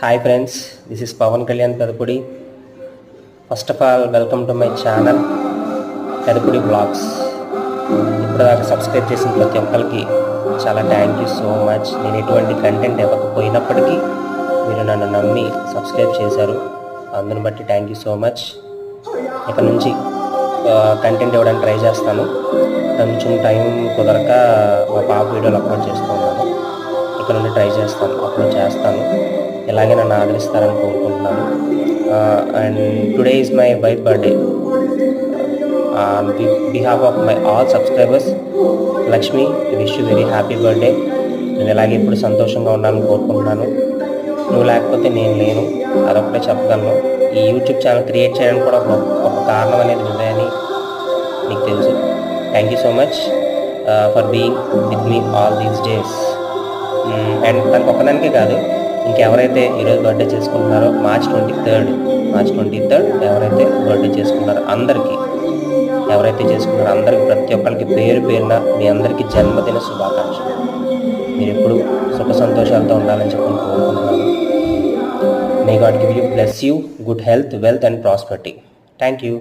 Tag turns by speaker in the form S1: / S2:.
S1: Hi friends, this is Pavan Kalyan Kadapudi. First of all, welcome to my channel Kadapudi Vlogs. ఇప్పుడు దాకా subscribe చేసిన ప్రతి ఒక్కరికి చాలా థ్యాంక్ యూ సో మచ్. నేను ఎటువంటి కంటెంట్ ఇవ్వకపోయినప్పటికీ మీరు నన్ను నమ్మి సబ్స్క్రైబ్ చేశారు, అందుని బట్టి థ్యాంక్ యూ సో మచ్. ఇక్కడ నుంచి కంటెంట్ ఇవ్వడానికి ట్రై చేస్తాను. కొంచెం టైం కుదరక మా పాప వీడియోలు అప్లోడ్ చేస్తూ ఉన్నాను. ఇక్కడ నుండి ట్రై చేస్తాను, అప్లోడ్ చేస్తాను. ఇలాగే నన్ను ఆదరిస్తారని కోరుకుంటున్నాను. And today is my wife birthday. Behalf of my all subscribers, Lakshmi, wish you very happy birthday. నేను ఇలాగే ఇప్పుడు సంతోషంగా ఉండాలని కోరుకుంటున్నాను. నువ్వు లేకపోతే నేను లేను, అదొకటే చెప్పగలను. ఈ యూట్యూబ్ ఛానల్ క్రియేట్ చేయడానికి కూడా ఒక కారణం అనేది ఉందని నీకు తెలుసు. Thank you so much for being with me all these days. And తనకు ఒక్కదానికే కాదు, ఇంకెవరైతే ఈరోజు బర్త్డే చేసుకుంటున్నారో మార్చ్ 23rd ఎవరైతే బర్త్డే చేసుకున్నారో అందరికీ, ప్రతి ఒక్కరికి పేరు పేరున మీ అందరికీ జన్మదిన శుభాకాంక్షలు. మీరు ఎప్పుడు సుఖ సంతోషాలతో ఉండాలని చెప్పి కోరుకుంటున్నాను. May God give you, bless you, good health, wealth and prosperity. Thank you.